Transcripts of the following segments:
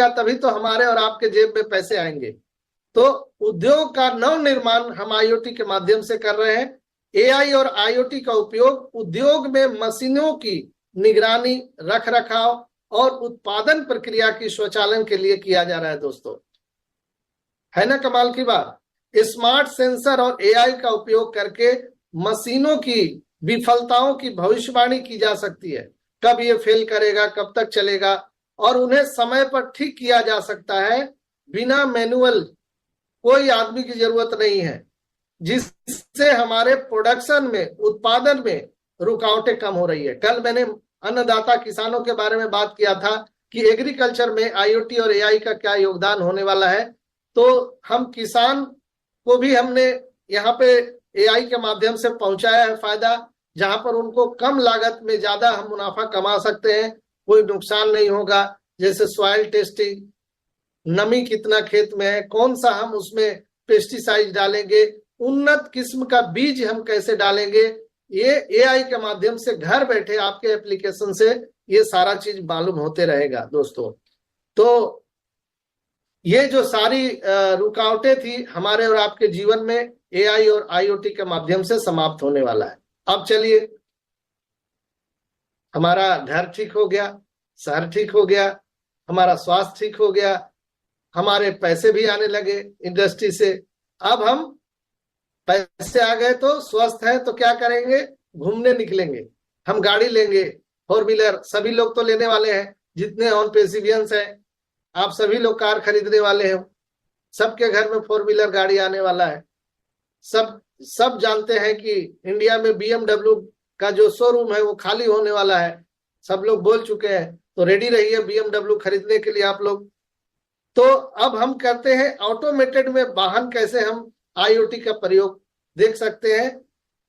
तभी तो हमारे और आपके जेब में पैसे आएंगे। तो उद्योग का नव निर्माण हम आईओटी के माध्यम से कर रहे हैं। एआई और आईओटी का उपयोग उद्योग में मशीनों की निगरानी, रख रखाव और उत्पादन प्रक्रिया की स्वचालन के लिए किया जा रहा है दोस्तों। है ना कमाल की बात। स्मार्ट सेंसर और एआई का उपयोग करके मशीनों की विफलताओं की भविष्यवाणी की जा सकती है, कब ये फेल करेगा, कब तक चलेगा, और उन्हें समय पर ठीक किया जा सकता है बिना मैनुअल, कोई आदमी की जरूरत नहीं है, जिससे हमारे प्रोडक्शन में, उत्पादन में रुकावटें कम हो रही है। कल मैंने अन्नदाता किसानों के बारे में बात किया था कि एग्रीकल्चर में आईओटी और एआई का क्या योगदान होने वाला है। तो हम किसान को भी हमने यहाँ पे एआई के माध्यम से पहुंचाया है फायदा, जहां पर उनको कम लागत में ज्यादा हम मुनाफा कमा सकते हैं, कोई नुकसान नहीं होगा। जैसे सॉइल टेस्टिंग, नमी कितना खेत में है, कौन सा हम उसमें पेस्टिसाइड डालेंगे, उन्नत किस्म का बीज हम कैसे डालेंगे, ये एआई के माध्यम से घर बैठे आपके एप्लीकेशन से ये सारा चीज मालूम होते रहेगा दोस्तों। तो ये जो सारी रुकावटें थी हमारे और आपके जीवन में, एआई और आईओटी के माध्यम से समाप्त होने वाला है। अब चलिए, हमारा घर ठीक हो गया, शहर ठीक हो गया, हमारा स्वास्थ्य ठीक हो गया, हमारे पैसे भी आने लगे इंडस्ट्री से। अब हम पैसे आ गए तो स्वस्थ है तो क्या करेंगे, घूमने निकलेंगे, हम गाड़ी लेंगे, 4 व्हीलर। सभी लोग तो लेने वाले हैं, जितने ऑन पेसिवियंस हैं, आप सभी लोग कार खरीदने वाले हैं, सबके घर में 4 व्हीलर गाड़ी आने वाला है। सब जानते हैं कि इंडिया में बीएमडब्ल्यू का जो शोरूम है वो खाली होने वाला है, सब लोग बोल चुके हैं। तो रेडी रहिए बीएमडब्ल्यू खरीदने के लिए आप लोग। तो अब हम करते हैं ऑटोमेटेड में वाहन, कैसे हम आईओटी का प्रयोग देख सकते हैं।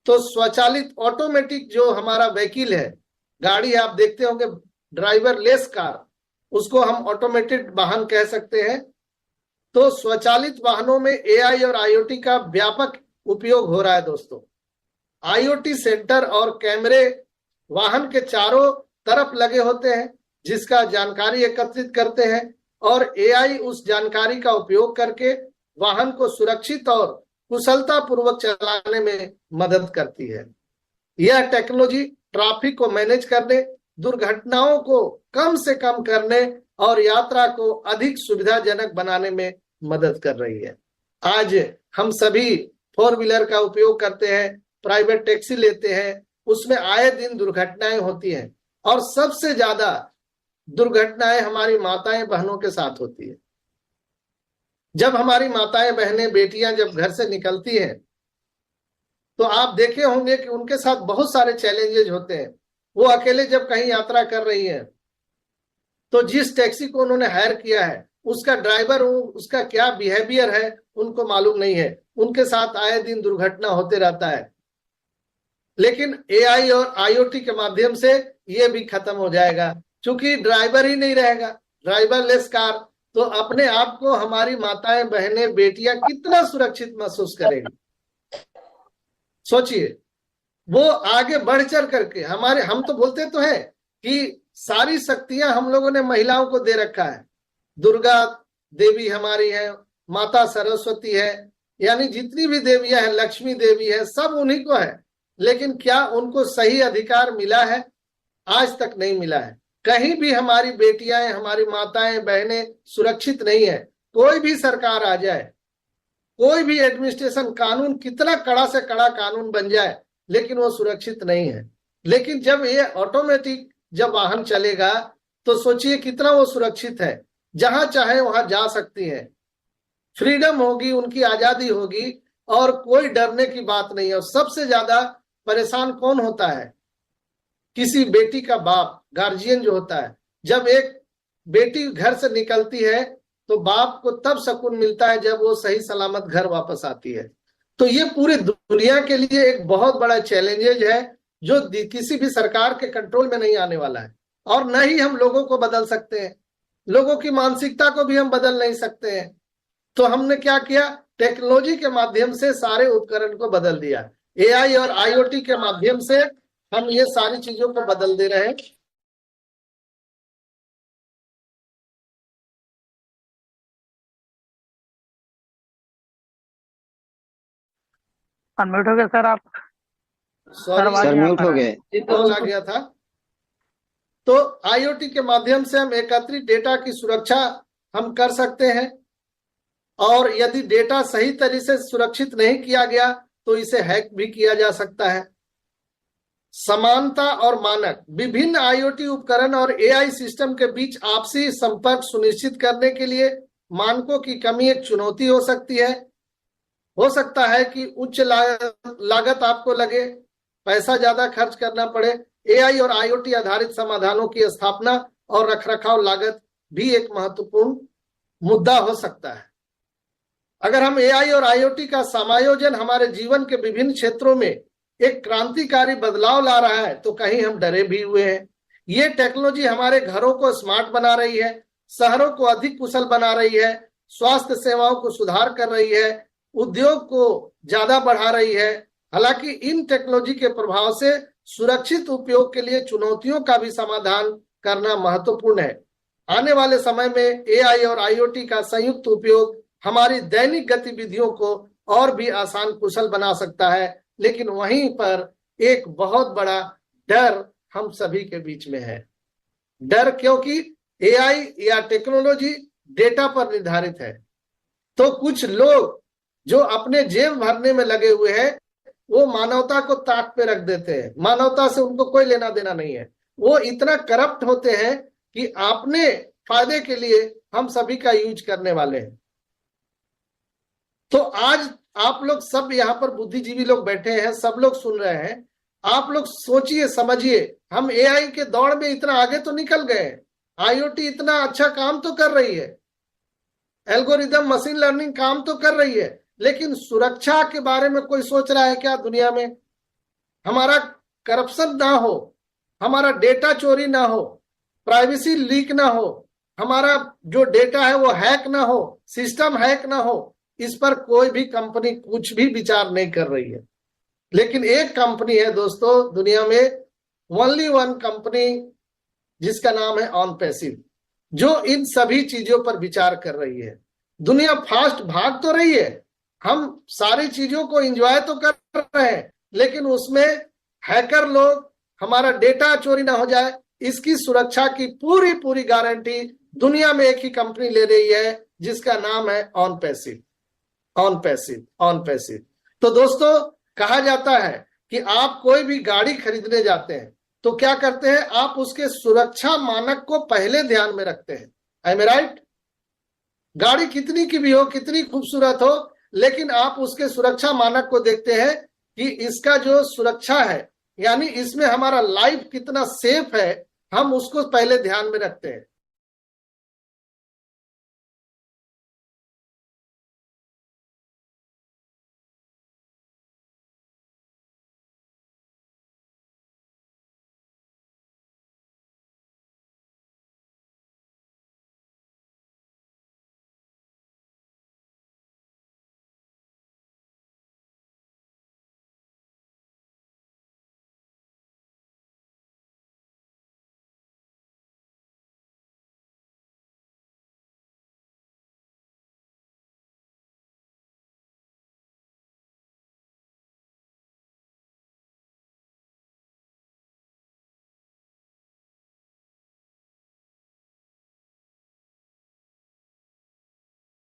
तो स्वचालित ऑटोमेटिक जो हमारा व्हीकल है, गाड़ी आप देखते होंगे, ड्राइवर लेस कार, उसको हम ऑटोमेटेड वाहन कह सकते हैं। तो स्वचालित वाहनों में एआई और आईओटी का व्यापक उपयोग हो रहा है दोस्तों। आईओटी सेंटर और कैमरे वाहन के चारों तरफ लगे होते हैं, जिसका जानकारी एकत्रित करते हैं, और एआई उस जानकारी का उपयोग करके वाहन को सुरक्षित और कुशलता पूर्वक चलाने में मदद करती है। यह टेक्नोलॉजी ट्रैफिक को मैनेज करने, दुर्घटनाओं को कम से कम करने और यात्रा को अधिक सुविधाजनक बनाने में मदद कर रही है। आज हम सभी 4 व्हीलर का उपयोग करते हैं, प्राइवेट टैक्सी लेते हैं, उसमें आए दिन दुर्घटनाएं होती हैं, और सबसे ज्यादा दुर्घटनाएं हमारी माताएं बहनों के साथ होती है। जब हमारी माताएं बहनें बेटियां जब घर से निकलती हैं, तो आप देखे होंगे कि उनके साथ बहुत सारे चैलेंजेस होते हैं। वो अकेले जब कहीं यात्रा कर रही है, तो जिस टैक्सी को उन्होंने हायर किया है, उसका ड्राइवर, उसका क्या बिहेवियर है उनको मालूम नहीं है, उनके साथ आए दिन दुर्घटना होते रहता है। लेकिन एआई और आईओटी के माध्यम से ये भी खत्म हो जाएगा, क्योंकि ड्राइवर ही नहीं रहेगा, ड्राइवर लेस कार। तो अपने आप को हमारी माताएं बहनें बेटियां कितना सुरक्षित महसूस करेंगी, सोचिए। वो आगे बढ़ चढ़ करके हम तो बोलते तो हैं कि सारी शक्तियां हम लोगों ने महिलाओं को दे रखा है, दुर्गा देवी हमारी है, माता सरस्वती है, यानी जितनी भी देवियां हैं, लक्ष्मी देवी है, सब उन्हीं को है। लेकिन क्या उनको सही अधिकार मिला है? आज तक नहीं मिला है। कहीं भी हमारी बेटियां, हमारी माताएं बहनें सुरक्षित नहीं है। कोई भी सरकार आ जाए, कोई भी एडमिनिस्ट्रेशन, कानून कितना कड़ा से कड़ा कानून बन जाए, लेकिन वो सुरक्षित नहीं है। लेकिन जब ये ऑटोमेटिक जब वाहन चलेगा, तो सोचिए कितना वो सुरक्षित है, जहां चाहे वहां जा सकती है, फ्रीडम होगी, उनकी आजादी होगी, और कोई डरने की बात नहीं है। और सबसे ज्यादा परेशान कौन होता है? किसी बेटी का बाप, गार्जियन जो होता है। जब एक बेटी घर से निकलती है, तो बाप को तब सुकून मिलता है जब वो सही सलामत घर वापस आती है। तो ये पूरी दुनिया के लिए एक बहुत बड़ा चैलेंजेज है, जो किसी भी सरकार के कंट्रोल में नहीं आने वाला है। और न ही हम लोगों को बदल सकते हैं, लोगों की मानसिकता को भी हम बदल नहीं सकते हैं। तो हमने क्या किया, टेक्नोलॉजी के माध्यम से सारे उपकरण को बदल दिया। एआई और आईओटी के माध्यम से हम ये सारी चीजों को बदल दे रहे हैं। अनम्यूट हो गए सर आप। सॉरी आवाज सर नहीं आ म्यूट पा हो रहा है। गए। कॉल आ गया था। तो आईओटी के माध्यम से हम एकत्रित डेटा की सुरक्षा हम कर सकते हैं, और यदि डेटा सही तरीके से सुरक्षित नहीं किया गया तो इसे हैक भी किया जा सकता है। समानता और मानक, विभिन्न आईओटी उपकरण और एआई सिस्टम के बीच आपसी संपर्क सुनिश्चित करने के लिए मानकों की कमी एक चुनौती हो सकती है। हो सकता है कि उच्च लागत आपको लगे, पैसा ज्यादा खर्च करना पड़े। एआई और आईओटी आधारित समाधानों की स्थापना और रखरखाव लागत भी एक महत्वपूर्ण मुद्दा हो सकता है। अगर हम एआई और आईओटी का समायोजन हमारे जीवन के विभिन्न क्षेत्रों में एक क्रांतिकारी बदलाव ला रहा है तो कहीं हम डरे भी हुए हैं। ये टेक्नोलॉजी हमारे घरों को स्मार्ट बना रही है, शहरों को अधिक कुशल बना रही है, स्वास्थ्य सेवाओं को सुधार कर रही है, उद्योग को ज्यादा बढ़ा रही है। हालांकि इन टेक्नोलॉजी के प्रभाव से सुरक्षित उपयोग के लिए चुनौतियों का भी समाधान करना महत्वपूर्ण है। आने वाले समय में एआई और आईओटी का संयुक्त उपयोग हमारी दैनिक गतिविधियों को और भी आसान कुशल बना सकता है, लेकिन वहीं पर एक बहुत बड़ा डर हम सभी के बीच में है। डर क्योंकि एआई या टेक्नोलॉजी डेटा पर निर्धारित है, तो कुछ लोग जो अपने जेब भरने में लगे हुए हैं वो मानवता को ताक पे रख देते हैं। मानवता से उनको कोई लेना देना नहीं है। वो इतना करप्ट होते हैं कि अपने फायदे के लिए हम सभी का यूज करने वाले हैं। तो आज आप लोग सब यहाँ पर बुद्धिजीवी लोग बैठे हैं, सब लोग सुन रहे हैं। आप लोग सोचिए, समझिए, हम एआई के दौड़ में इतना आगे तो निकल गए, आईओटी इतना अच्छा काम तो कर रही है, एल्गोरिदम मशीन लर्निंग काम तो कर रही है, लेकिन सुरक्षा के बारे में कोई सोच रहा है क्या दुनिया में? हमारा करप्शन ना हो, हमारा डेटा चोरी ना हो, प्राइवेसी लीक ना हो, हमारा जो डेटा है वो हैक ना हो, सिस्टम हैक ना हो, इस पर कोई भी कंपनी कुछ भी विचार नहीं कर रही है। लेकिन एक कंपनी है दोस्तों दुनिया में, ओनली वन कंपनी, जिसका नाम है ऑनपैसिव, जो इन सभी चीजों पर विचार कर रही है। दुनिया फास्ट भाग तो रही है, हम सारी चीजों को एंजॉय तो कर रहे हैं, लेकिन उसमें हैकर लोग हमारा डेटा चोरी ना हो जाए, इसकी सुरक्षा की पूरी पूरी गारंटी दुनिया में एक ही कंपनी ले रही है, जिसका नाम है ऑनपैसिव। OnPassive, OnPassive. तो दोस्तों कहा जाता है कि आप कोई भी गाड़ी खरीदने जाते हैं तो क्या करते हैं, आप उसके सुरक्षा मानक को पहले ध्यान में रखते हैं। I am right? गाड़ी कितनी की भी हो, कितनी खूबसूरत हो, लेकिन आप उसके सुरक्षा मानक को देखते हैं कि इसका जो सुरक्षा है, यानी इसमें हमारा लाइफ कितना सेफ है, हम उसको पहले ध्यान में रखते हैं।